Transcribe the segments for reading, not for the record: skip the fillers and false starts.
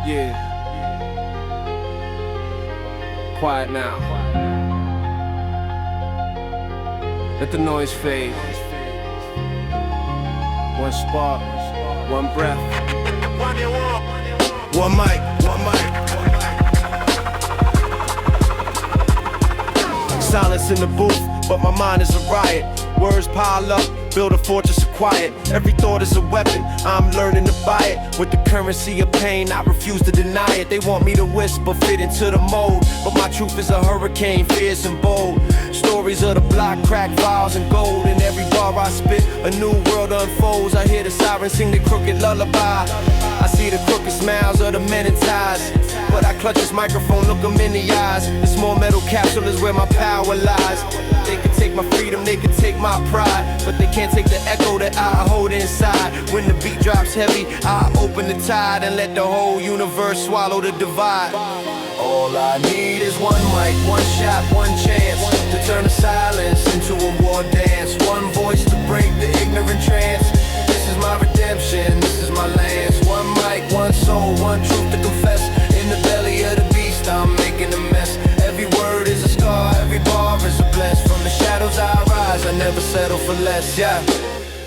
Yeah. Quiet now. Let the noise fade. One spark, one breath. One mic, one mic. Silence in the booth, but my mind is a riot. Words pile up, build a fortress of quiet. Every thought is a weapon, I'm learning to buy it. With the currency of pain, I refuse to deny it. They want me to whisper, fit into the mold, but my truth is a hurricane, fierce and bold. Stories of the block, crack vials and gold. In every bar I spit, a new world unfolds. I hear the sirens sing the crooked lullaby. I see the crooked smiles of the men in ties, but I clutch this microphone, look them in the eyes. This small metal capsule is where my power lies. They can take my freedom, they can take my pride, but they can't take the echo that I hold inside. When the beat drops heavy, I open the tide and let the whole universe swallow the divide. All I need is one mic, one shot, one chance to turn the silence into a war dance. One voice to break the ignorant trance. This is my redemption, this is my lance. One mic, one soul, one truth to confess. In the belly of the beast, I'm making a mess. Every word is a scar, every bar is a bless. From the shadows I rise, I never settle for less, yeah.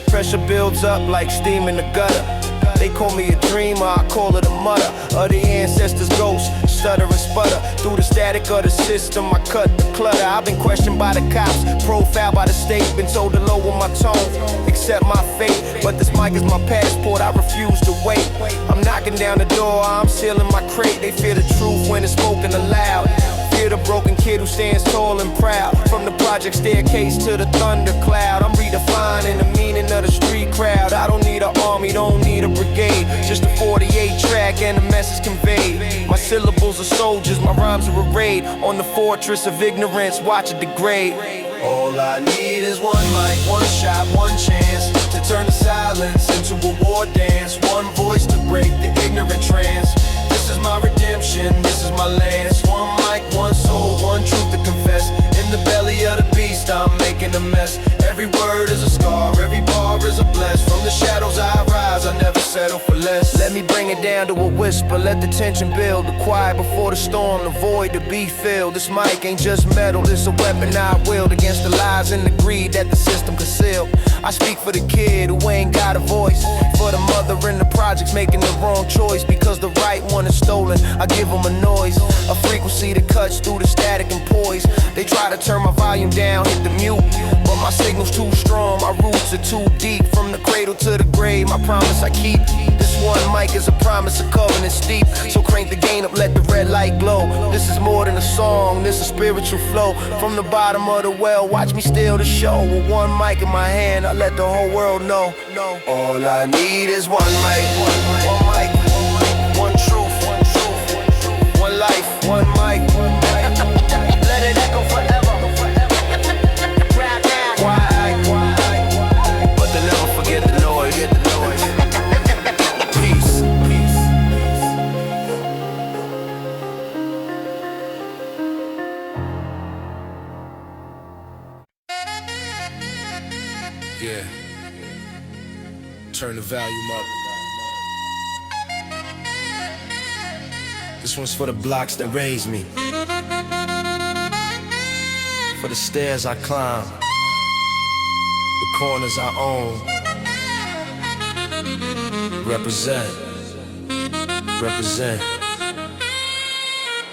Pressure builds up like steam in the gutter. They call me a dreamer, I call it a mutter of the ancestors' ghosts, stutter and sputter. Through the static of the system, I cut the clutter. I've been questioned by the cops, profiled by the state, been told to lower my tone, accept my fate. But this mic is my passport, I refuse to wait. I'm knocking down the door, I'm sealing my crate. They fear the truth when it's spoken aloud. Fear the broken kid who stands tall and proud. From the project staircase to the thundercloud, I'm redefining the meaning of the street crowd. I don't need an army, don't need a brigade, just a 48 track and a message conveyed. My syllables are soldiers, my rhymes are arrayed on the fortress of ignorance, watch it degrade. All I need is one mic, one shot, one chance to turn the silence into a war dance. One voice to break the ignorant trance. This is my redemption, this is my lance. One mic, one soul, one truth to confess. In the belly of the beast, I'm making a mess. Every word is a scar, every bar is a bless. From the shadows I rise, I never settle for less. Let me bring it down to a whisper, let the tension build. The quiet before the storm, the void to be filled. This mic ain't just metal, it's a weapon I wield against the lies and the greed that the system concealed. I speak for the kid who ain't got a voice, for the mother in the projects making the wrong choice because the right one is stolen. I give them a noise, a frequency that cuts through the static and poise. They try to turn my volume down, hit the mute, but my signal's too strong, my roots are too deep. From the cradle to the grave, my promise I keep. This one mic is a promise, a covenant steep. So crank the gain up, let the red light glow. This is more than a song, this is spiritual flow. From the bottom of the well, watch me steal the show. With one mic in my hand, I let the whole world know. All I need is one mic, one mic, one truth, one life, one mic. Let it echo forever. But they never forget the noise. Peace. Yeah. Turn the volume up. This one's for the blocks that raised me, for the stairs I climb, the corners I own. Represent.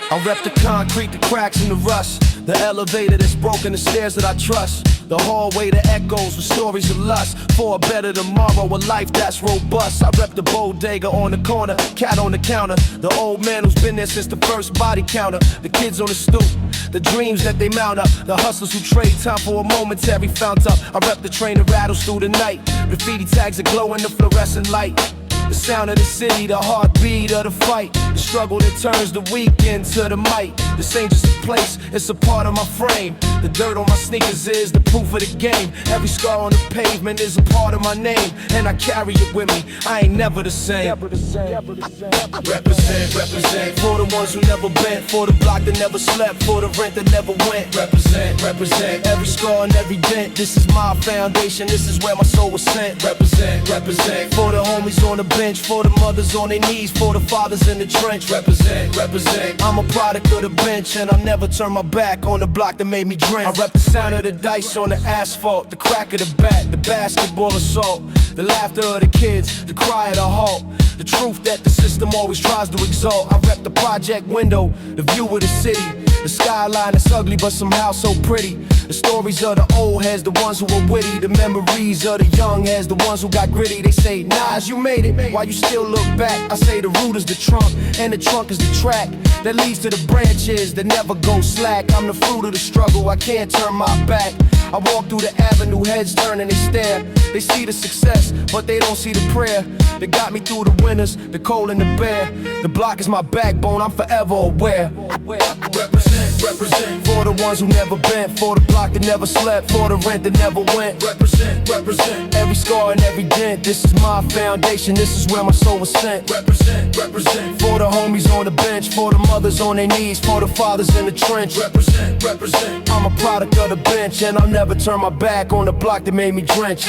I rep the concrete, the cracks and the rust, the elevator that's broken, the stairs that I trust, the hallway that echoes with stories of lust, for a better tomorrow, a life that's robust. I rep the bodega on the corner, cat on the counter, the old man who's been there since the first body counter, the kids on the stoop, the dreams that they mount up, the hustlers who trade time for a momentary fount up. I rep the train that rattles through the night, graffiti tags that glow in the fluorescent light. The sound of the city, the heartbeat of the fight, the struggle that turns the weekend to the might. This ain't just a place, it's a part of my frame. The dirt on my sneakers is the proof of the game. Every scar on the pavement is a part of my name, and I carry it with me, I ain't never the same. Represent, for the ones who never bent, for the block that never slept, for the rent that never went. Represent, every scar and every dent. This is my foundation, this is where my soul was sent. Represent, for the homies on the bench, bench, for the mothers on their knees, for the fathers in the trench. Represent, represent. I'm a product of the bench, and I'll never turn my back on the block that made me dream. I rep the sound of the dice on the asphalt, the crack of the bat, the basketball assault, the laughter of the kids, the cry of the halt, the truth that the system always tries to exalt. I rep the project window, the view of the city, the skyline that's ugly but somehow so pretty. The stories of the old heads, the ones who were witty. The memories of the young heads, the ones who got gritty. They say, Nas, you made it, while you still look back. I say the root is the trunk, and the trunk is the track that leads to the branches that never go slack. I'm the fruit of the struggle, I can't turn my back. I walk through the avenue, heads turn and they stare. They see the success, but they don't see the prayer that got me through the winters, the cold and the bare. The block is my backbone, I'm forever aware. Represent, represent. For the ones who never bent, for the block that never slept, for the rent that never went. Represent, represent. Every scar and every dent, this is my foundation, this is where my soul was sent. Represent, represent. For the homies on the bench, for the mothers on their knees, for the fathers in the trench. Represent, represent. I'm a product of the bench, and I'll never turn my back on the block that made me drench.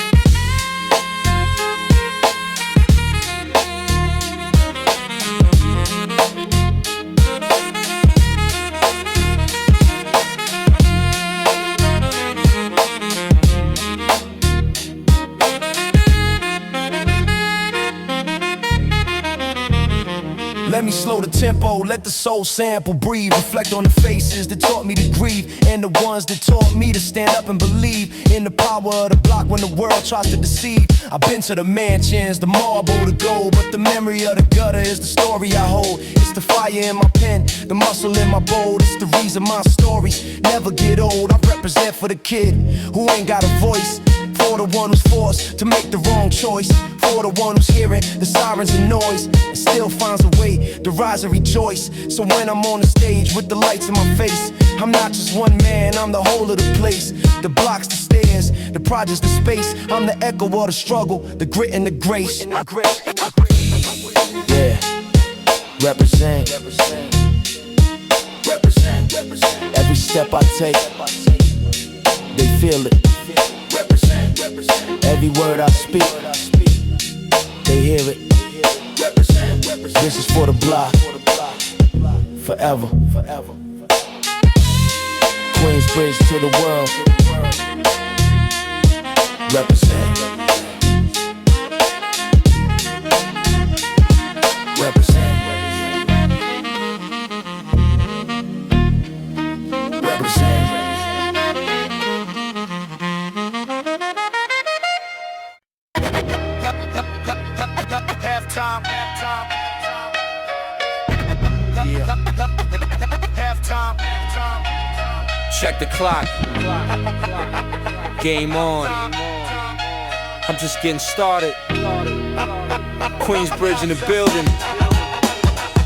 Let me slow the tempo, let the soul sample, breathe, reflect on the faces that taught me to grieve, and the ones that taught me to stand up and believe in the power of the block when the world tries to deceive. I've been to the mansions, the marble, the gold, but the memory of the gutter is the story I hold. It's the fire in my pen, the muscle in my bowl. It's the reason my stories never get old. I represent for the kid who ain't got a voice, for the one who's forced to make the wrong choice, for the one who's hearing the sirens and noise and still finds a way to rise and rejoice. So when I'm on the stage with the lights in my face, I'm not just one man, I'm the whole of the place. The blocks, the stairs, the projects, the space. I'm the echo of the struggle, the grit and the grace. Yeah, represent. Every step I take, they feel it. Every word I speak, they hear it. This is for the block, forever. Queensbridge to the world. Represent. Represent. Represent. Halftime. Halftime. Check the clock. Game on. I'm just getting started. Queensbridge in the building.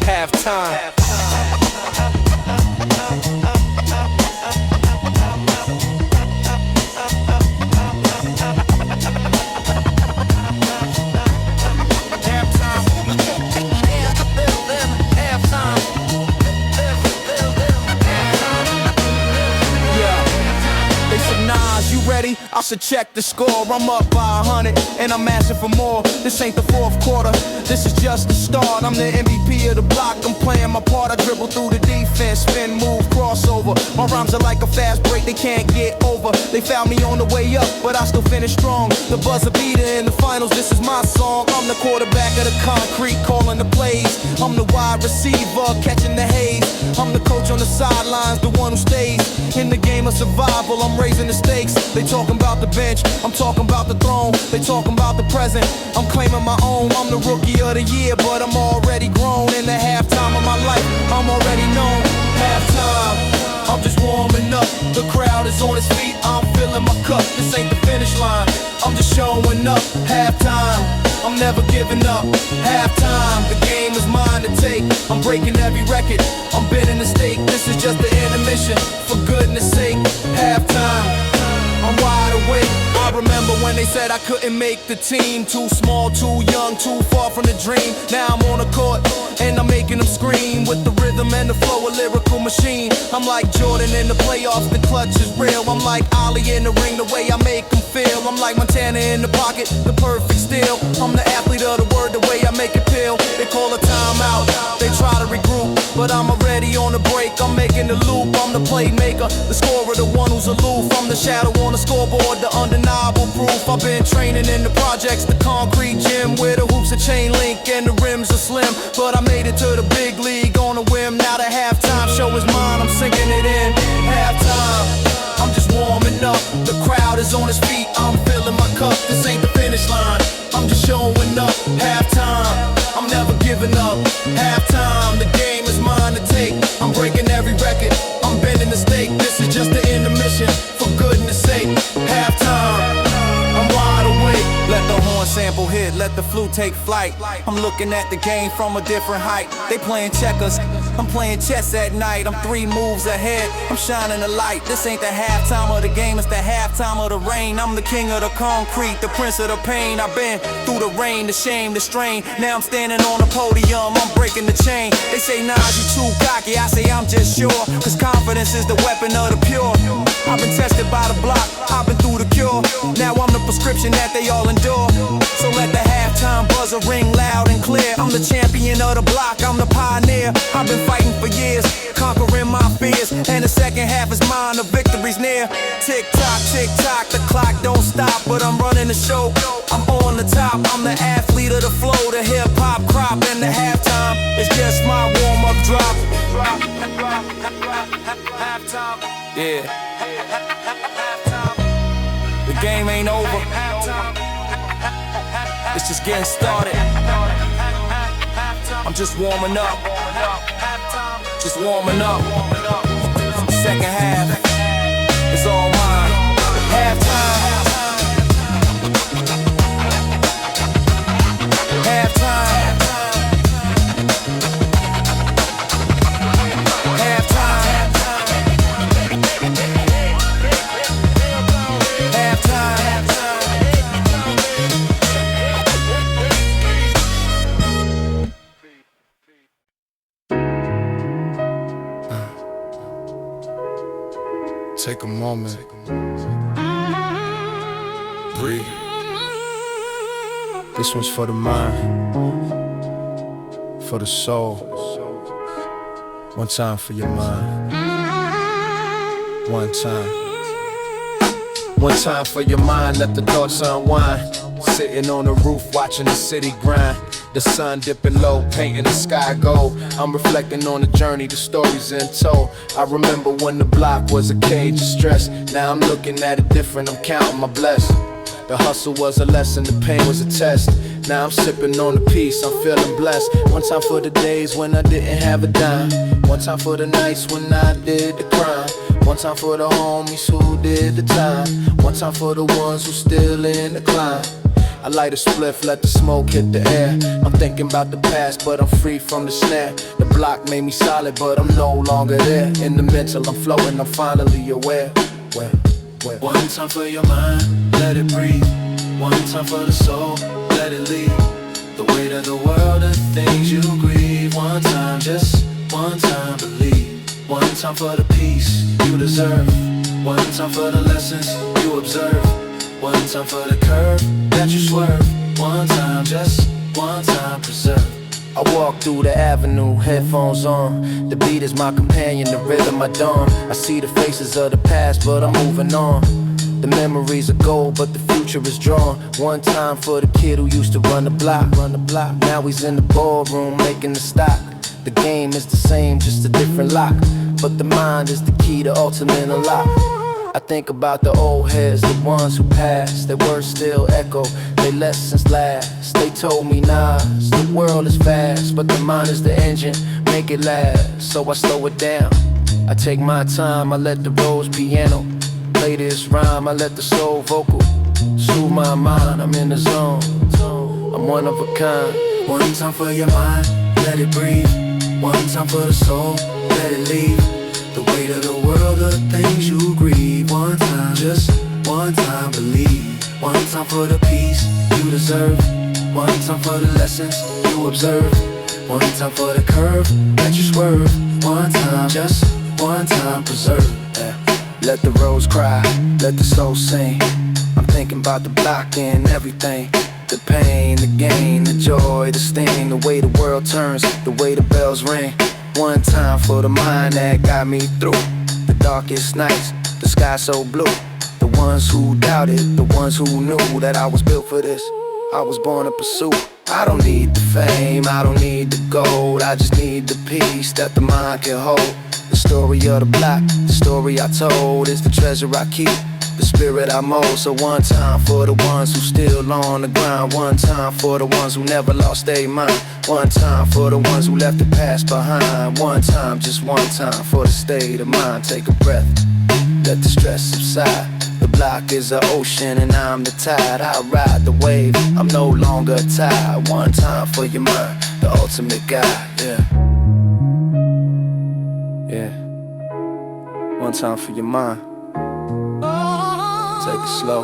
Halftime. I should check the score, I'm up by 100 and I'm asking for more. This ain't the fourth quarter, this is just the start. I'm the MVP of the block, I'm playing my part. I dribble through the defense, spin, move, crossover. My rhymes are like a fast break, they can't get over. They found me on the way up, but I still finish strong. The buzzer beater in the finals, this is my song. I'm the quarterback of the concrete, calling the plays. I'm the wide receiver, catching the haze. I'm the coach on the sidelines, the one who stays in the game of survival. I'm raising the stakes. They talking about the bench, I'm talking about the throne. They talking about the present, I'm claiming my own. I'm the rookie of the year, but I'm already grown. In the halftime of my life, I'm already known. Halftime, I'm just warming up. The crowd is on its feet, I'm filling my cup. This ain't the finish line, I'm just showing up. Halftime, I'm never giving up. Halftime, the game is mine to take. I'm breaking every record, I'm bending the stake. This is just the intermission, for goodness sake. Halftime, I'm wide awake. I remember when they said I couldn't make the team. Too small, too young, too far from the dream. Now I'm on the court, and I'm making them scream. With the rhythm and the flow of lyrical machine. I'm like Jordan in the playoffs, the clutch is real. I'm like Ali in the ring, the way I make them feel. I'm like Montana in the pocket, the perfect steal. I'm the athlete of the word, the way I make it feel. They call a timeout, they try to regroup, but I'm already on the break. I'm making the loop, I'm the playmaker, the scorer, the one who's aloof. I'm the shadow on the scoreboard, the undeniable proof. I've been training in the projects, the concrete gym, where the hoops are chain link and the rims are slim. But I made it to the big league on a whim. Now the halftime show is mine, I'm sinking it in. Halftime, I'm just warming up. The crowd is on its feet, I'm filling my cup. This ain't the finish line, I'm just showing up. Halftime, I'm never giving up. Halftime, the game is mine to take. I'm breaking every record, I'm bending the stake. This is just the intermission, for goodness sake. Halftime, I'm wide awake. Let the horn sample hit, let the flute take flight. I'm looking at the game from a different height. They playing checkers, I'm playing chess at night. I'm 3 moves ahead, I'm shining the light. This ain't the halftime of the game, it's the halftime of the rain. I'm the king of the concrete, the prince of the pain. I've been through the rain, the shame, the strain. Now I'm standing on the podium, I'm breaking the chain. They say, Nas, you too cocky, I say I'm just sure. Cause confidence is the weapon of the pure. I've been tested by the block, I've been through the cure. Now I'm the prescription that they all endure. So let the halftime buzzer ring loud and clear. I'm the champion of the block, I'm the pioneer. I've been fighting for years, conquering my fears. And the second half is mine, the victory's near. Tick tock, the clock don't stop. But I'm running the show, I'm on the top. I'm the athlete of the flow, the hip-hop crop. And the halftime is just my warm-up drop. Yeah. The game ain't over, it's just getting started. I'm just warming up, just warming up. Second half is all mine. Halftime, halftime, Take a moment, breathe. This one's for the mind, for the soul. One time for your mind. One time. One time for your mind, let the thoughts unwind. Sitting on the roof watching the city grind. The sun dipping low, painting the sky gold. I'm reflecting on the journey, the stories untold. I remember when the block was a cage of stress. Now I'm looking at it different, I'm counting my blessings. The hustle was a lesson, the pain was a test. Now I'm sipping on the peace, I'm feeling blessed. One time for the days when I didn't have a dime. One time for the nights when I did the crime. One time for the homies who did the time. One time for the ones who still in the climb. I light a spliff, let the smoke hit the air. I'm thinking about the past, but I'm free from the snare. The block made me solid, but I'm no longer there. In the mental, I'm floating, I'm finally aware. Where? One time for your mind, let it breathe. One time for the soul, let it leave. The weight of the world, the things you grieve. One time, just one time, believe. One time for the peace you deserve. One time for the lessons you observe. One time for the curve that you swerve. One time, just one time, preserve. I walk through the avenue, headphones on. The beat is my companion, the rhythm my dawn. I see the faces of the past, but I'm moving on. The memories are gold, but the future is drawn. One time for the kid who used to run the block. Now he's in the ballroom making the stock. The game is the same, just a different lock. But the mind is the key to ultimate unlock. I think about the old heads, the ones who passed. Their words still echo, their lessons last. They told me, Nas, the world is fast, but the mind is the engine, make it last. So I slow it down, I take my time, I let the rose piano play this rhyme, I let the soul vocal soothe my mind. I'm in the zone, I'm one of a kind. One time for your mind, let it breathe. One time for the soul, let it leave. The weight of the world, the things you grieve. One time, just one time, believe. One time for the peace you deserve. One time for the lessons you observe. One time for the curve, let you swerve. One time, just one time, preserve. Let the rose cry, let the soul sing. I'm thinking about the block and everything. The pain, the gain, the joy, the sting. The way the world turns, the way the bells ring. One time for the mind that got me through the darkest nights, the sky so blue. The ones who doubted, the ones who knew that I was built for this. I was born to pursue. I don't need the fame, I don't need the gold. I just need the peace that the mind can hold. The story of the block, the story I told is the treasure I keep, the spirit I mold. So one time for the ones who still on the grind. One time for the ones who never lost their mind. One time for the ones who left the past behind. One time, just one time for the state of mind. Take a breath, let the stress subside. The block is an ocean and I'm the tide. I ride the wave, I'm no longer tired. One time for your mind, the ultimate guide, yeah. Yeah. One time for your mind. Take it slow.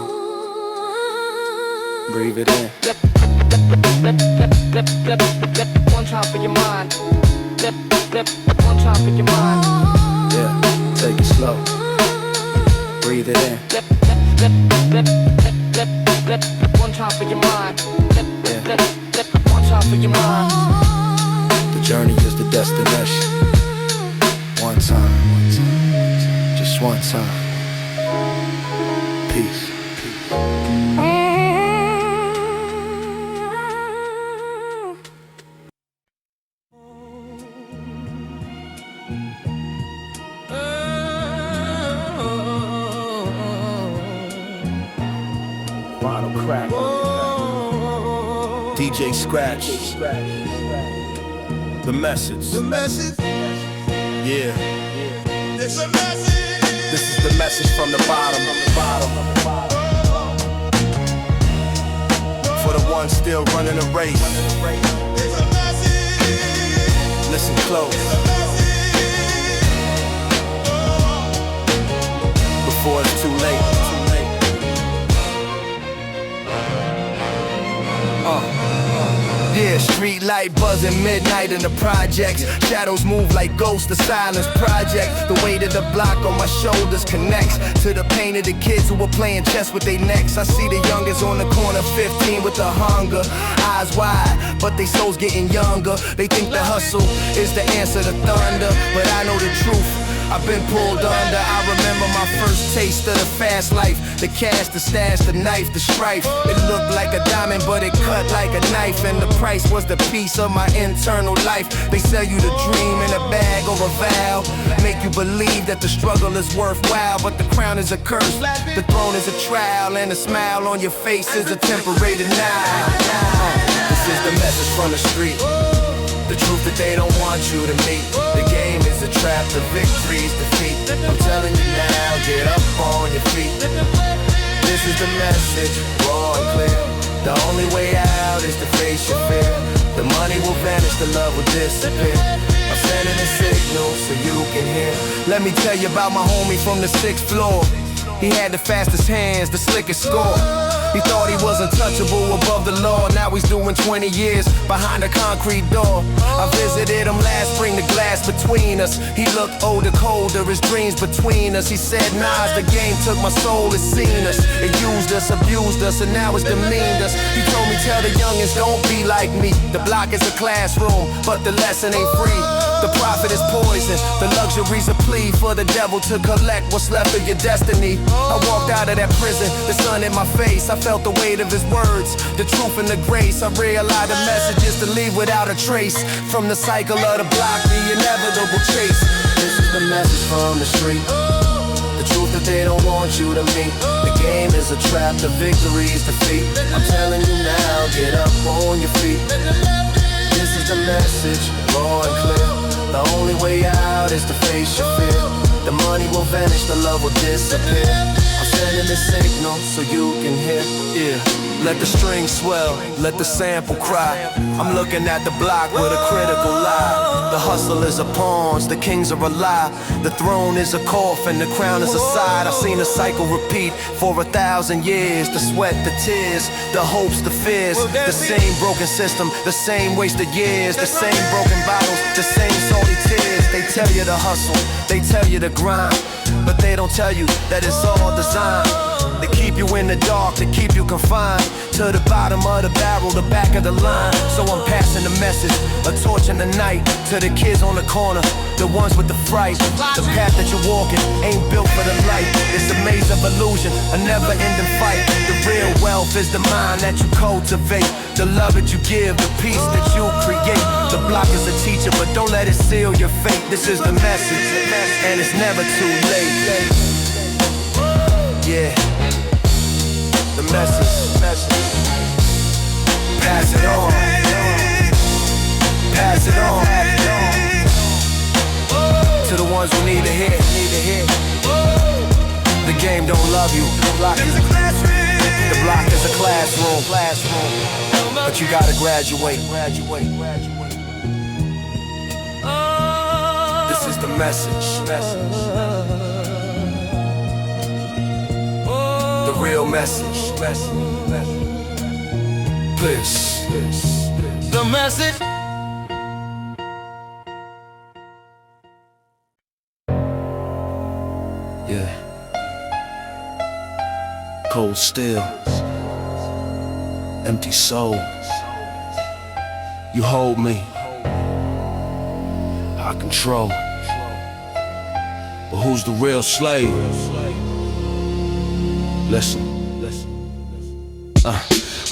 Breathe it in. One time for your mind. One time for your mind. Yeah, take it slow. Breathe it in. One time for your mind. Yeah. One time for your mind. The journey is the destination. One time, just one time. Peace. Final crack. DJ Scratch. The message. The message. Yeah. It's a message. This is the message from the bottom. For the ones still running a race. It's a message. Listen close. It's a message. Before it's too late. Yeah, street light buzzing, midnight in the projects. Shadows move like ghosts, the silence project. The weight of the block on my shoulders connects to the pain of the kids who were playing chess with their necks. I see the youngest on the corner, 15 with the hunger. Eyes wide, but they souls getting younger. They think the hustle is the answer to thunder, but I know the truth. I've been pulled under. I remember my first taste of the fast life. The cash, the stash, the knife, the strife. It looked like a diamond, but it cut like a knife. And the price was the piece of my internal life. They sell you the dream in a bag or a vow, make you believe that the struggle is worthwhile. But the crown is a curse, the throne is a trial, and the smile on your face is a temporary denial. This is the message from the street. The truth that they don't want you to meet. The game is a trap, the victory's defeat. I'm telling you now, get up on your feet. This is the message, raw and clear. The only way out is to face your fear. The money will vanish, the love will disappear. I'm sending a signal so you can hear. Let me tell you about my homie from the 6th floor. He had the fastest hands, the slickest score. He thought he was untouchable above the law. Now he's doing 20 years behind a concrete door. I visited him last spring, the glass between us. He looked older, colder, his dreams between us. He said, Nas, the game took my soul, it's seen us. It used us, abused us, and now it's demeaned us. He told me, tell the youngins, don't be like me. The block is a classroom, but the lesson ain't free. The profit is poison, the luxury's a plea for the devil to collect what's left of your destiny. I walked out of that prison, the sun in my face. I felt the weight of his words, the truth and the grace. I realized the message is to leave without a trace. From the cycle of the block, the inevitable chase. This is the message from the street. The truth that they don't want you to meet. The game is a trap, the victory's defeat. I'm telling you now, get up on your feet. This is the message, raw and clear. The only way out is to face your fear. The money will vanish, the love will disappear. I'm sending a signal so you can hear. Yeah. Let the string swell, let the sample cry. I'm looking at the block with a critical eye. The hustle is a pawns, the kings are a lie. The throne is a coffin, the crown is a side. I've seen the cycle repeat for 1,000 years. The sweat, the tears, the hopes, the fears. The same broken system, the same wasted years. The same broken bottles, the same salty tears. They tell you to hustle, they tell you to grind, but they don't tell you that it's all designed. They keep you in the dark, they keep you confined to the bottom of the barrel, the back of the line. So I'm passing the message, a torch in the night, to the kids on the corner, the ones with the fright. The path that you're walking ain't built for the light. It's a maze of illusion, a never-ending fight. The real wealth is the mind that you cultivate, the love that you give, the peace that you create. The block is a teacher, but don't let it seal your fate. This is the message, and it's never too late. Yeah, the message. Pass it on. Pass it on. To the ones who need to hear. The game don't love you. The block is a classroom. But you gotta graduate. This is the message. The real message. Please. The message. Yeah. Cold steel. Empty soul. You hold me. I control. But who's the real slave? Listen.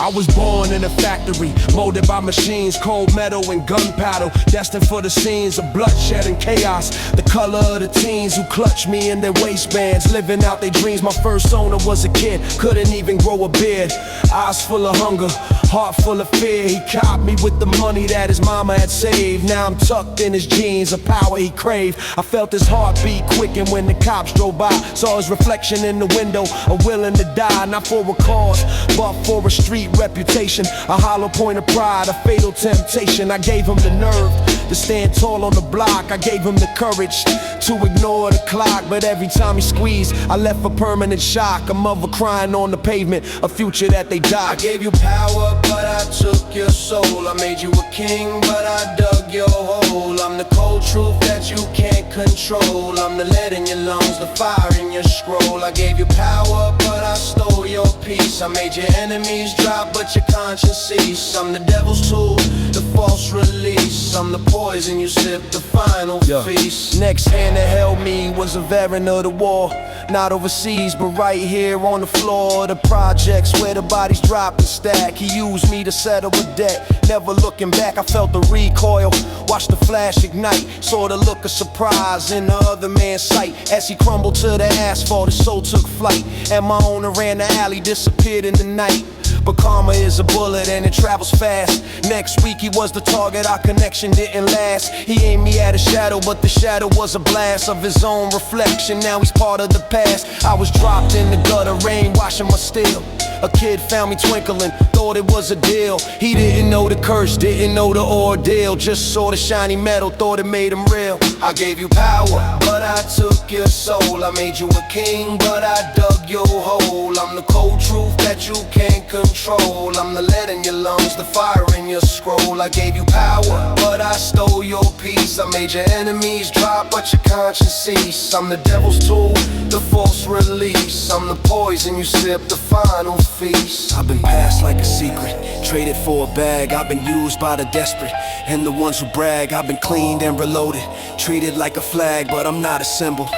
I was born in a factory, molded by machines, cold metal and gunpowder, destined for the scenes of bloodshed and chaos. The color of the teens who clutched me in their waistbands, living out their dreams. My first owner was a kid, couldn't even grow a beard. Eyes full of hunger, heart full of fear. He copped me with the money that his mama had saved. Now I'm tucked in his jeans, a power he craved. I felt his heartbeat quicken when the cops drove by. Saw his reflection in the window, a willing to die. Not for a cause, but for a street reputation. A hollow point of pride, a fatal temptation. I gave him the nerve to stand tall on the block. I gave him the courage to ignore the clock. But every time he squeezed, I left a permanent shock. A mother crying on the pavement, a future that they died. I gave you power, but I took your soul. I made you a king, but I dug your hole. I'm the cold truth that you can't control. I'm the lead in your lungs, the fire in your scroll. I gave you power, but I stole your peace. I made your enemies drop, but your conscience cease. I'm the devil's tool, the false release. I'm the poison you sip, the final feast. Next hand that held me was a veteran of the war. Not overseas, but right here on the floor. The projects where the bodies drop and stack. He used me to settle a debt. Never looking back, I felt the recoil. Watched the flash ignite. Saw the look of surprise in the other man's sight. As he crumbled to the asphalt, his soul took flight. And my owner ran the alley, disappeared in the night. But karma is a bullet and it travels fast. Next week he was the target, our connection didn't last. He aimed me at a shadow, but the shadow was a blast of his own reflection. Now he's part of the past. I was dropped in the gutter, rain washing my steel. A kid found me twinkling, thought it was a deal. He didn't know the curse, didn't know the ordeal. Just saw the shiny metal, thought it made him real. I gave you power, but I took your soul. I made you a king, but I dug your hole. I'm the cold truth that you can't control. I'm the lead in your lungs, the fire in your scroll. I gave you power, but I stole your peace. I made your enemies drop, but your conscience cease. I'm the devil's tool, the false release. I'm the poison you sip, the final feast. I've been passed like a secret, traded for a bag. I've been used by the desperate and the ones who brag. I've been cleaned and reloaded, treated like a flag, but I'm not a symbol.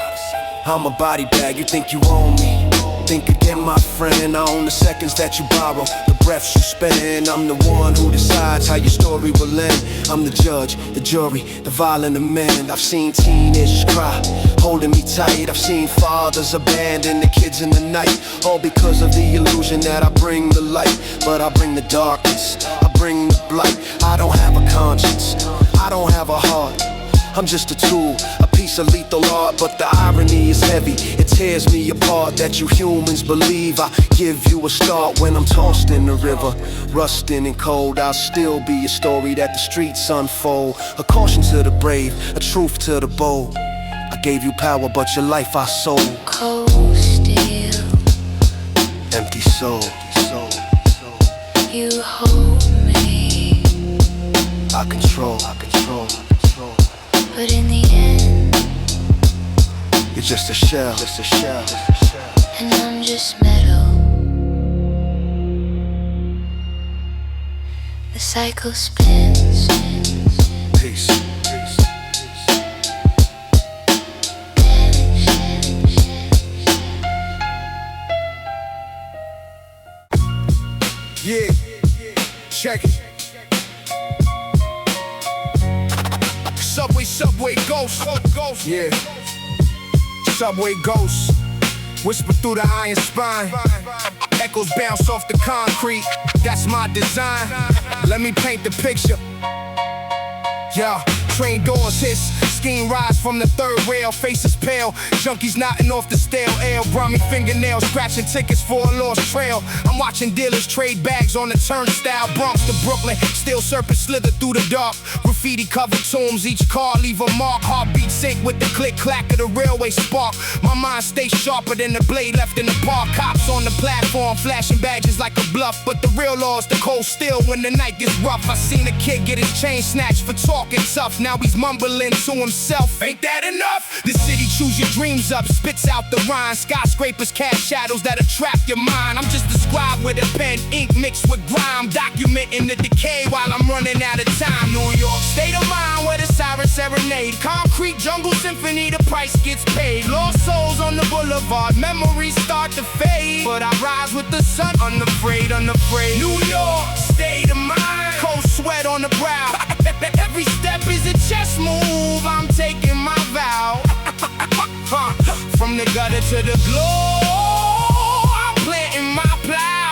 I'm a body bag, you think you own me. Think again, my friend, I own the seconds that you borrow, the breaths you spend. I'm the one who decides how your story will end. I'm the judge, the jury, the violent amend. I've seen teenagers cry, holding me tight. I've seen fathers abandon the kids in the night, all because of the illusion that I bring the light. But I bring the darkness, I bring the blight. I don't have a conscience, I don't have a heart. I'm just a tool, a piece of lethal art, but the irony is heavy. It tears me apart that you humans believe I give you a start when I'm tossed in the river. Rusting and cold, I'll still be a story that the streets unfold. A caution to the brave, a truth to the bold. I gave you power, but your life I sold. Cold steel, Empty soul. you hold me, I control. but in the end, You're just a shell. and I'm just metal. The cycle spins. Peace. Yeah, check it. Subway ghost. Yeah, subway ghost. Whisper through the iron spine. Echoes bounce off the concrete. That's my design. Let me paint the picture. Yeah, train doors hiss. Scheme rise from the third rail, faces pale. Junkies knocking off the stale ale. Brummy fingernails, scratching tickets for a lost trail. I'm watching dealers trade bags on the turnstile. Bronx to Brooklyn, steel serpents slither through the dark. Graffiti covered tombs, each car leave a mark. Heartbeat sync with the click clack of the railway spark. My mind stays sharper than the blade left in the park. Cops on the platform, flashing badges like a bluff. But the real law is the cold steel when the night gets rough. I seen a kid get his chain snatched for talking tough. Now he's mumbling to himself. Ain't that enough? The city chews your dreams up, spits out the rhyme. Skyscrapers cast shadows that'll trap your mind. I'm just a scribe with a pen, ink mixed with grime, documenting the decay while I'm running out of time. New York, state of mind where the sirens serenade. Concrete jungle symphony, the price gets paid. Lost souls on the boulevard, memories start to fade. But I rise with the sun, unafraid. New York, state of mind, cold sweat on the brow. Every step is a chess move, I'm taking my vow. From the gutter to the glow, I'm planting my plow.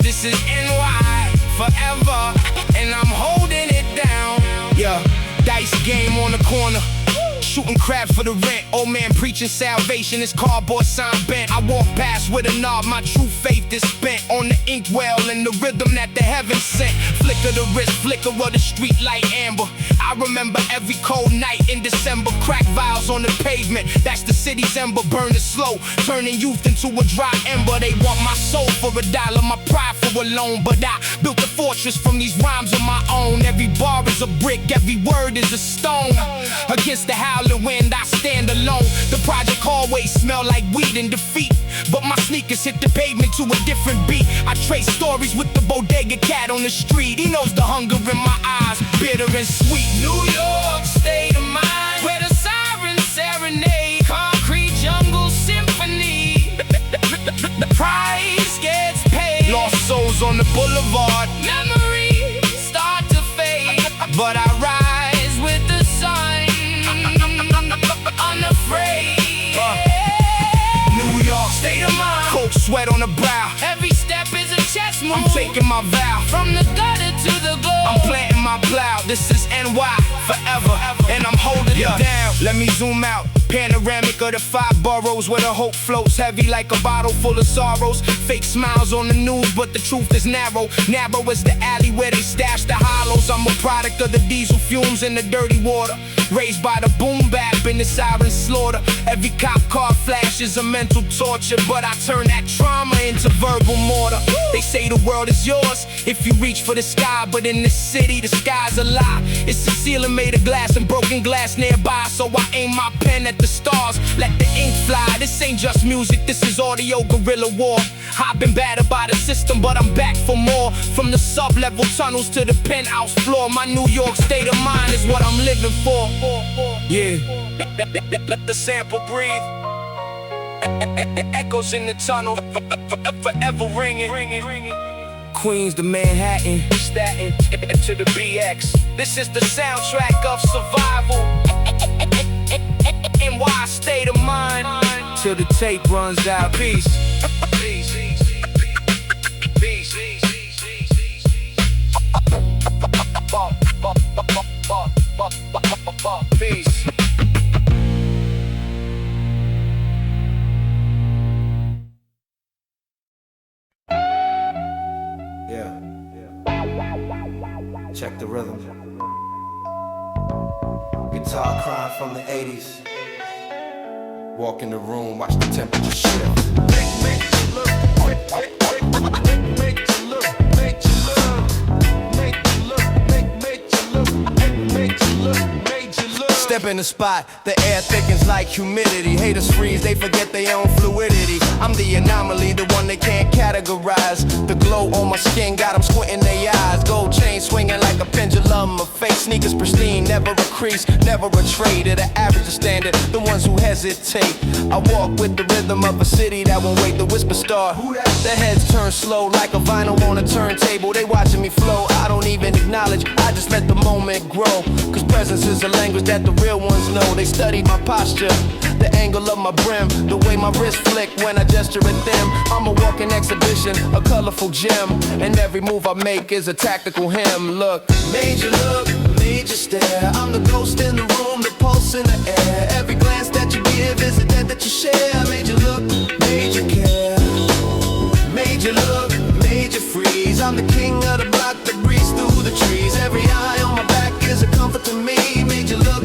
This is NY forever, and I'm holding it down. Yeah, dice game on the corner, shooting crabs for the rent. Old man preaching salvation, his cardboard sign bent. I walk past with a nod, my true faith is spent on the inkwell and the rhythm that the heavens sent. Flicker the wrist, flicker of the street light amber. I remember every cold night in December. Crack vials on the pavement, that's the city's ember. Burning slow, turning youth into a dry ember. They want my soul for $1, my pride for a loan. But I built a fortress from these rhymes of my own. Every bar is a brick, every word is a stone. Against the howling wind, I stand alone. The project always smell like weed and defeat, but my sneakers hit the pavement to a different beat. I trace stories with the bodega cat on the street. He knows the hunger in my eyes, bitter and sweet. New York, state of mind, where the sirens serenade. Concrete jungle symphony, the price gets paid. Lost souls on the boulevard, memories start to fade. But I rise with the sun, unafraid. New York, state of mind, cold sweat on the brow. Every step is a chess move, I'm taking my vow. From the gutter to the glow, I'm planting my plow. This is NY forever, and I'm holding it down. Let me zoom out, panoramic of the 5 boroughs, where the hope floats heavy like a bottle full of sorrows. Fake smiles on the news, but the truth is narrow. Narrow is the alley where they stash the hollows. I'm a product of the diesel fumes and the dirty water, raised by the Boombap and the siren slaughter. Every cop car flash is a mental torture, but I turn that trauma into verbal mortar. They say the world is yours if you reach for the sky, but in this city the sky's a lie. It's a ceiling made of glass and broken glass nearby, so I aim my pen at the stars, let the ink fly. This ain't just music, this is audio guerrilla war. I've been battered by the system, but I'm back for more. From the sub-level tunnels to the penthouse floor, my New York state of mind is what I'm living for. Yeah, let the sample breathe. Echoes in the tunnel, forever ringing. Queens to Manhattan, Staten to the BX. This is the soundtrack of survival. NY state of mind, till the tape runs out. Peace. Peace. Peace. Peace. Yeah. Check the rhythm. Guitar crying from the 80's. Walk in the room, watch the temperature shift. Step in the spot, the air thickens like humidity. Haters freeze, they forget their own fluidity. I'm the anomaly, the one they can't categorize. The glow on my skin got them squinting their eyes. Gold chain swinging like a pendulum. My fake sneakers pristine, never a crease, never a trade. To the average standard, the ones who hesitate. I walk with the rhythm of a city that won't wait. The whisper start, the heads turn slow like a vinyl on a turntable. They watching me flow, I don't even acknowledge, I just let the moment grow. Cause presence is a language that the real ones know. They studied my posture, the angle of my brim, the way my wrist flick when I gesture at them. I'm a walking exhibition, a colorful gem, and every move I make is a tactical hymn. Look, major look, major stare. I'm the ghost in the room, the pulse in the air. Every glance that you give is a debt that you share. Major look, major care. Major look, major freeze. I'm the king of the block that breathes through the trees. Every eye on my back is a comfort to me. Major look,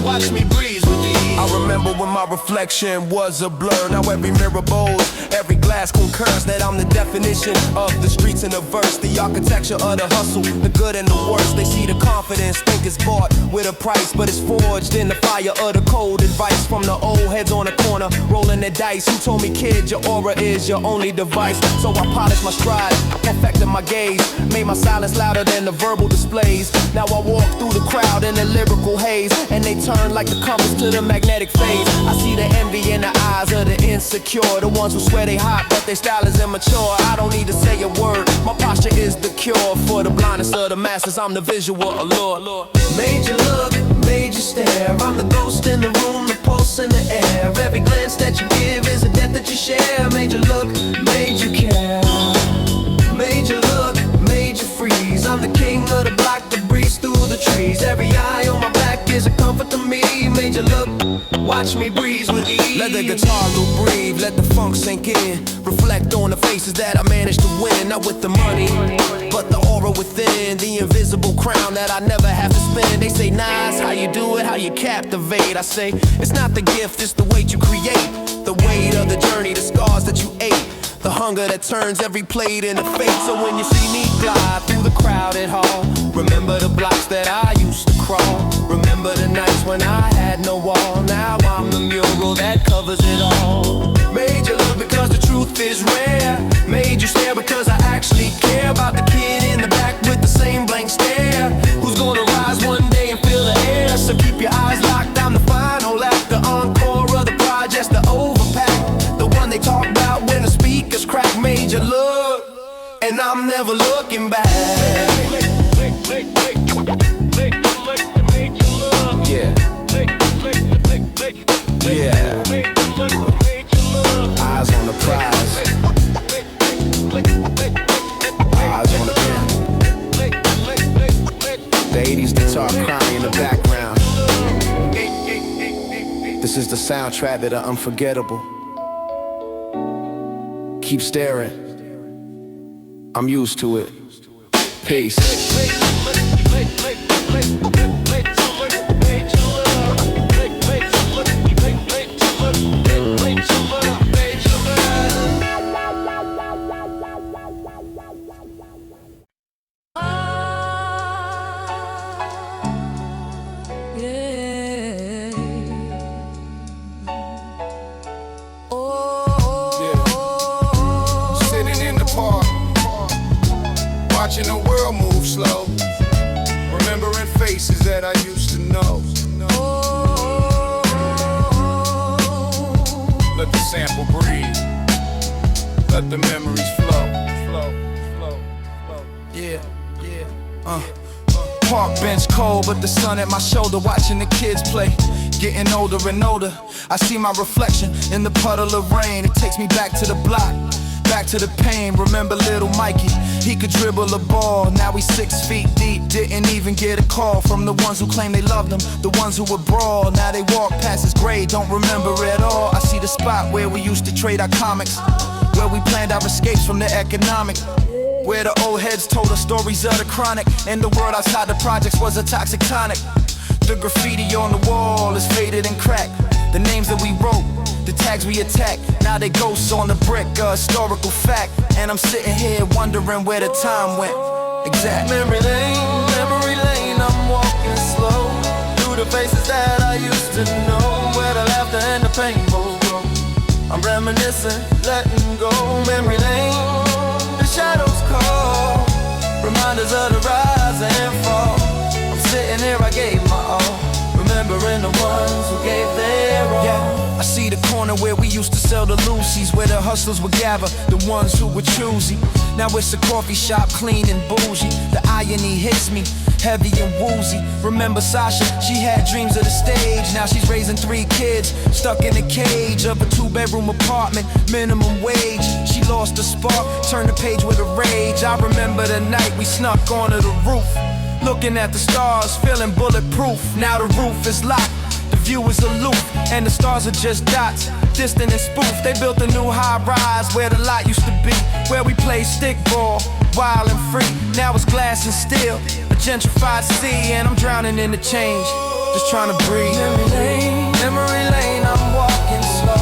watch me breeze with ease. I remember when my reflection was a blur. Now every mirror bows, every glass concurs that I'm the definition of the streets in a verse. The architecture of the hustle, the good and the worst. They see the confidence, think it's bought with a price, but it's forged in the fire of the cold advice from the old heads on the corner, rolling the dice. Who told me, kid, your aura is your only device? So I polished my stride, perfected my gaze, made my silence louder than the verbal displays. Now I walk through the crowd in a lyrical haze, and they turn like the compass to the magnetic phase. I see the envy in the eyes of the insecure, the ones who swear they hot but their style is immature. I don't need to say a word, my posture is the cure for the blindness of the masses. I'm the visual allure. Major look, major stare. I'm the ghost in the room, the pulse in the air. Every glance that you give is a debt that you share. Major look, major care. Major look, major freeze. I'm the king of the block that breathes through the trees. Every eye on my back is a comfort to me. Major look, watch me breeze with ease. Let the guitar loop breathe, let the funk sink in. Reflect on the faces that I managed to win. Not with the money, but the aura within. The invisible crown that I never have to spin. They say, Nas, how you do it, how you captivate. I say, it's not the gift, it's the weight you create. The weight of the journey, the scars that you ate. The hunger that turns every plate into fate. So when you see me glide through the crowded hall, remember the blocks that I used to crawl. Remember the nights when I had no wall. Now I'm the mural that covers it all. Made you look because the truth is rare. Made you stare because I actually care about the kid in the back with the same blank stare. Who's gonna rise one day and feel the air? So keep your eyes locked, I'm the final act. The encore of the projects, the overpack. The one they talk about when the speakers crack. Made you look, and I'm never looking back. Yeah. Yeah. Eyes on the prize. Eyes on the pen. The 80's guitar crying in the background. This is the soundtrack that are unforgettable. Keep staring. I'm used to it. Peace. Watching the world move slow, remembering faces that I used to know. Let the sample breathe, let the memories flow. Yeah. Park bench cold, but the sun at my shoulder, watching the kids play. Getting older and older, I see my reflection in the puddle of rain. It takes me back to the block, back to the pain, remember little Mikey. He could dribble a ball, now he's 6 feet deep. Didn't even get a call from the ones who claim they loved him. The ones who would brawl, now they walk past his grave, don't remember at all. I see the spot where we used to trade our comics, where we planned our escapes from the economic, where the old heads told us stories of the chronic, and the world outside the projects was a toxic tonic. The graffiti on the wall is faded and cracked. The names that we wrote, the tags we attacked, now they ghosts on the brick, a historical fact. And I'm sitting here wondering where the time went. Exact. Memory lane, I'm walking slow through the faces that I used to know, where the laughter and the pain both go. I'm reminiscing, letting go. Memory lane, the shadows call, reminders of the rise and fall. I'm sitting here, I gave my all, remembering the ones who gave their all. Yeah, I see the corner where we used to sell the Lucy's, where the hustlers would gather, the ones who were choosy. Now it's a coffee shop, clean and bougie. The irony hits me, heavy and woozy. Remember Sasha, she had dreams of the stage. Now she's raising 3 kids, stuck in a cage of a 2-bedroom apartment, minimum wage. She lost the spark, turned the page with a rage. I remember the night we snuck onto the roof, looking at the stars, feeling bulletproof. Now the roof is locked, the view is aloof, and the stars are just dots, distant and spoof. They built a new high-rise where the lot used to be, where we played stickball, wild and free. Now it's glass and steel, a gentrified sea, and I'm drowning in the change, just trying to breathe. Memory lane, I'm walking slow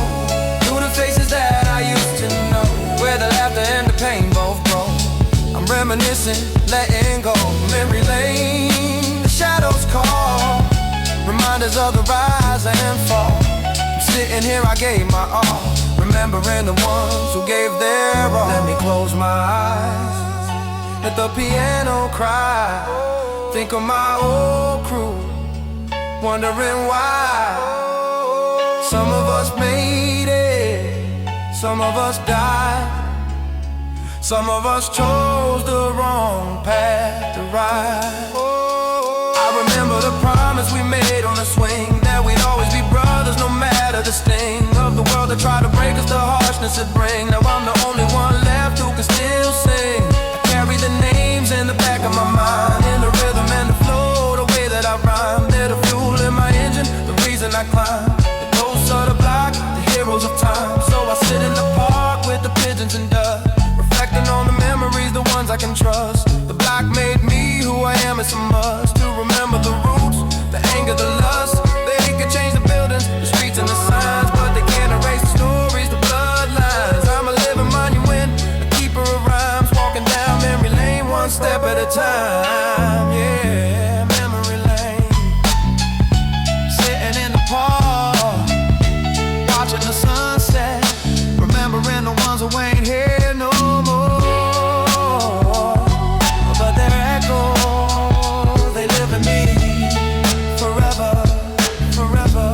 through the faces that I used to know, where the laughter and the pain both grow. I'm reminiscing, letting go. Memory lane, the shadows call, reminders of the rise and fall. I'm sitting here, I gave my all, remembering the ones who gave their all. Let me close my eyes, let the piano cry, think of my old crew, wondering why. Some of us made it, some of us died, some of us chose the wrong path to ride. I remember the promise we made on the swing, that we'd always be brothers no matter the sting of the world that tried to break us, the harshness it bring. Now I'm the only one left who can still sing. I carry the names in the back of my mind, in the rhythm and the flow, the way that I rhyme. They're the fuel in my engine, the reason I climb. The ghosts of the block, the heroes of time. So I sit in the park with the pigeons and dust, reflecting on the memories, the ones I can trust. The block made me who I am, it's a must to remember the roots, the anger, the lust. They could change the buildings, the streets and the signs, but they can't erase the stories, the bloodlines. I'm a living monument, a keeper of rhymes, walking down memory lane, one step at a time. Yeah, memory lane, sitting in the park, watching the sunset, remembering the ones who ain't here no more, but their echoes, they live in me forever, forever.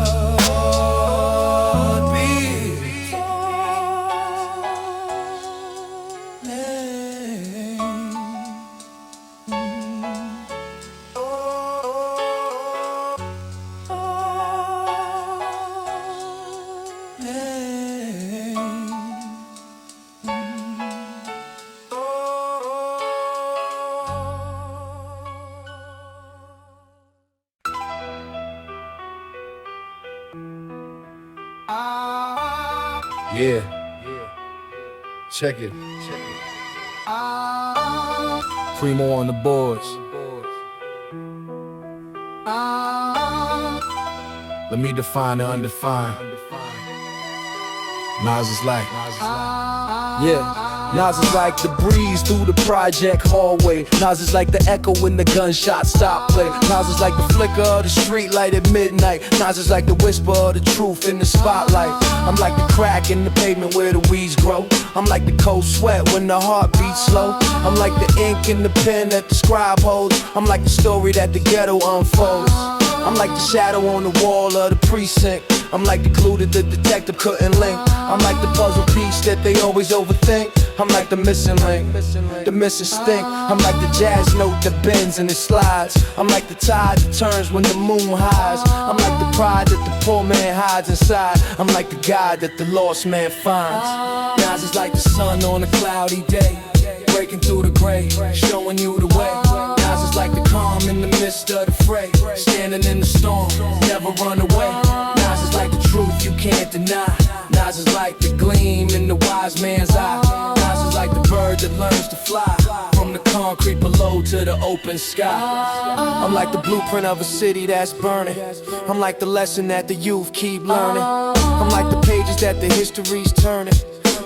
Yeah. Check it. Primo on the boards. Let me define the undefined. Nas-is-like. Yeah, Nas is like the breeze through the project hallway. Nas is like the echo when the gunshot stop play. Nas is like the flicker of the street light at midnight. Nas is like the whisper of the truth in the spotlight. I'm like the crack in the pavement where the weeds grow. I'm like the cold sweat when the heart beats slow. I'm like the ink in the pen that the scribe holds. I'm like the story that the ghetto unfolds. I'm like the shadow on the wall of the precinct. I'm like the clue that the detective couldn't link. I'm like the puzzle piece that they always overthink. I'm like the missing link, the missing stink. I'm like the jazz note that bends and it slides. I'm like the tide that turns when the moon hides. I'm like the pride that the poor man hides inside. I'm like the guide that the lost man finds. Nas is Nas is like the sun on a cloudy day, breaking through the gray, showing you the way. Nas is like the calm in the midst of the fray, standing in the storm, never run away. Nas is like the truth you can't deny. Nas is like the gleam in the wise man's eye. Nas is like the bird that learns to fly, from the concrete below to the open sky. I'm like the blueprint of a city that's burning. I'm like the lesson that the youth keep learning. I'm like the pages that the history's turning.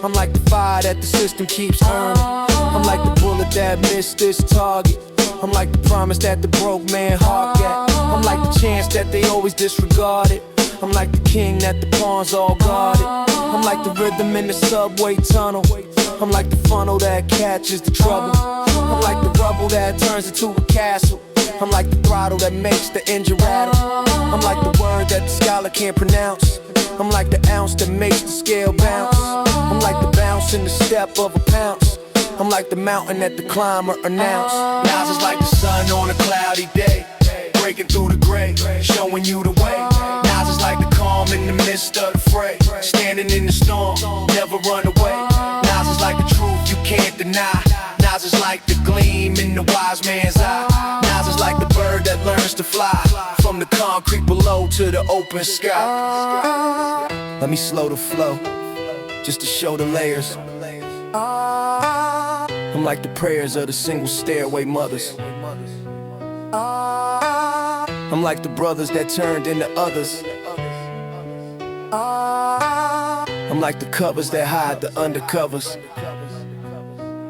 I'm like the fire that the system keeps earning. I'm like the bullet that missed its target. I'm like the promise that the broke man heart got. I'm like the chance that they always disregarded. I'm like the king that the pawns all guarded. I'm like the rhythm in the subway tunnel. I'm like the funnel that catches the trouble. I'm like the rubble that turns into a castle. I'm like the throttle that makes the engine rattle. I'm like the word that the scholar can't pronounce. I'm like the ounce that makes the scale bounce. I'm like the bounce in the step of a pounce. I'm like the mountain that the climber announced. Nas is like the sun on a cloudy day, breaking through the gray, showing you the way. Nas is like the calm in the midst of the fray, standing in the storm, never run away. Nas is like the truth you can't deny. Nas is like the gleam in the wise man's eye. Nas is like the bird that learns to fly, from the concrete below to the open sky. Let me slow the flow, just to show the layers. I'm like the prayers of the single stairway mothers. I'm like the brothers that turned into others. I'm like the covers that hide the undercovers.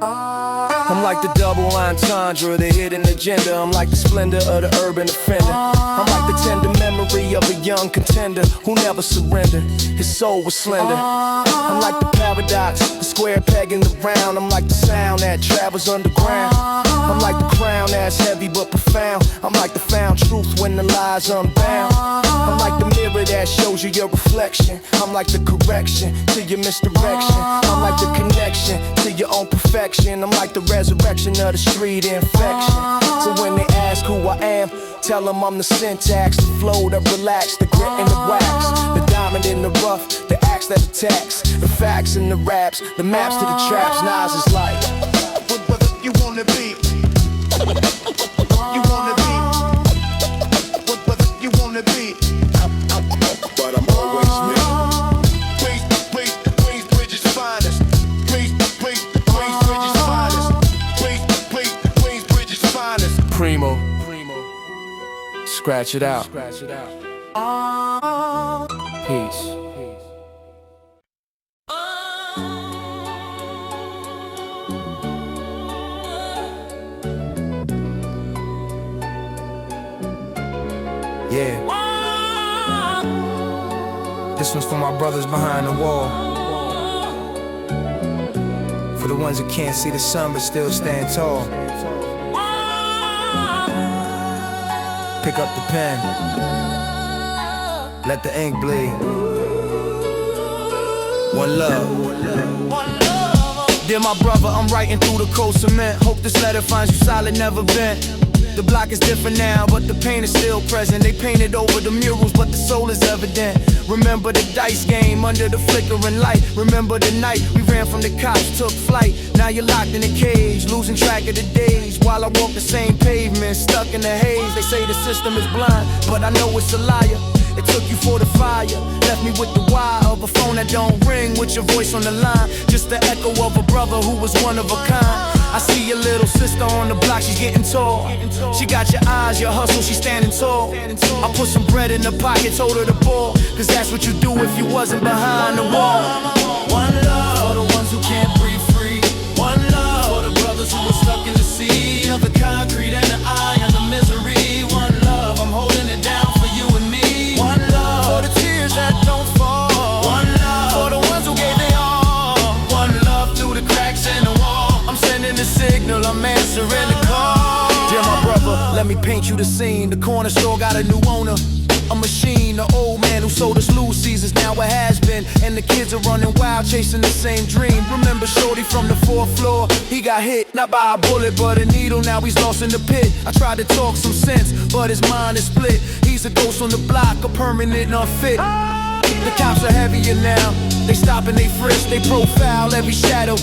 I'm like the double entendre, the hidden agenda. I'm like the splendor of the urban offender. I'm like the tender memory of a young contender who never surrendered, his soul was slender. I'm like the paradox, the square peg in the round. I'm like the sound that travels underground. I'm like the crown that's heavy but profound. I'm like the found truth when the lie's unbound. I'm like the mirror that shows you your reflection. I'm like the correction to your misdirection. I'm like the connection to your own perfection. I'm like the resurrection of the street infection. So when they ask who I am, tell them I'm the syntax, the flow that relax, the grit and the wax, the diamond in the rough, the axe that attacks, the facts and the raps, the maps to the traps. Nas is like Whether you wanna be, you wanna be, whether you wanna be, but I'm always me. Queensbridge's finest. Queensbridge's finest. Queensbridge's finest. Primo. Scratch it out. Peace. Yeah. This one's for my brothers behind the wall. For the ones that can't see the sun but still stand tall. Pick up the pen. Let the ink bleed. One love. Dear my brother, I'm writing through the cold cement. Hope this letter finds you solid, never bent. The block is different now, but the pain is still present. They painted over the murals, but the soul is evident. Remember the dice game under the flickering light. Remember the night we ran from the cops, took flight. Now you're locked in a cage, losing track of the days. While I walk the same pavement, stuck in the haze. They say the system is blind, but I know it's a liar. It took you for the fire, left me with the wire of a phone that don't ring with your voice on the line. Just the echo of a brother who was one of a kind. I see your little sister on the block, she's getting tall. She got your eyes, your hustle, she's standing tall. I put some bread in her pocket, told her to ball, cause that's what you do if you wasn't behind the wall. One love for the ones who can't breathe free. One love for the brothers who were stuck in the sea of the concrete and the eye and the misery. One love, I'm holding it down for you and me. One love for the tears that don't fall. One love for the ones who gave their all. One love through the cracks in the wall. I'm sending the signal, I'm answering the call. Dear my brother, let me paint you the scene. The corner store got a new owner, a machine. The old man who sold us Little Caesars now it has been. And the kids are running wild, chasing the same dream. Remember Shorty from the 4th floor? He got hit, not by a bullet, but a needle. Now he's lost in the pit. I tried to talk some sense, but his mind is split. He's a ghost on the block, a permanent unfit. The cops are heavier now, They stop and they frisk, they profile every shadow,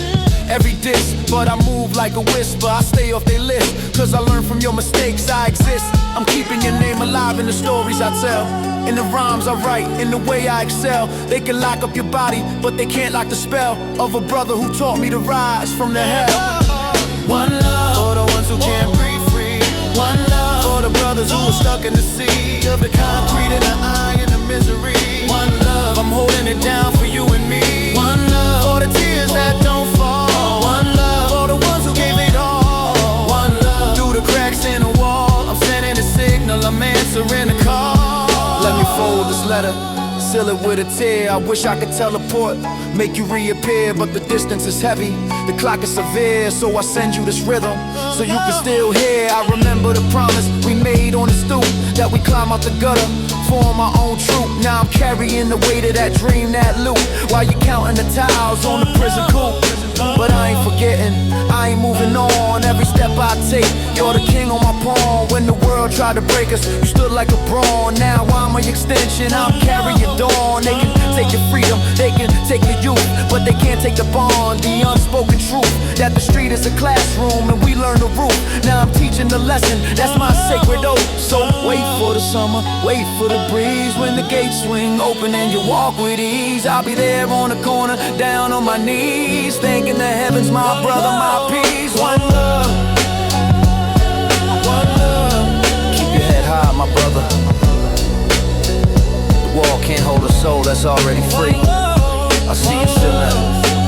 every diss. But I move like a whisper, I stay off their list. Cause I learned from your mistakes, I exist. I'm keeping your name alive in the stories I tell, in the rhymes I write, in the way I excel. They can lock up your body, but they can't lock the spell of a brother who taught me to rise from the hell. One love for the ones who can't breathe free. One love for the brothers who are stuck in the sea of the concrete and the eye and the misery. One love, I'm holding it down for you and me. One love for the tears that don't fall. One love for the ones who gave it all. One love through the cracks in the wall. I'm sending a signal, I'm answering the call. Let me fold this letter, seal it with a tear. I wish I could teleport, make you reappear, but the distance is heavy, the clock is severe. So I send you this rhythm, so you can still hear. I remember the promise we made on the stoop, that we climb out the gutter, form our own troop. Now I'm carrying the weight of that dream, that loop, while you counting the tiles on the prison coop. But I ain't forgetting, I ain't moving on. Every step I take, you're the king on my pawn. When the world tried to break us, you stood like a brawn. Now I'm an extension, I'm carrying dawn. They can take your freedom, they can take your youth, but they can't take the bond, the unspoken truth, that the street is a classroom and we learn the roof. Now I'm teaching the lesson, that's my sacred oath. So wait for the summer, wait for the breeze. When the gates swing open and you walk with ease, I'll be there on the corner, down on my knees, thanking the heavens, my brother, my peace. One love, one love. Keep your head high, my brother. The wall can't hold a soul that's already free. I see you still now.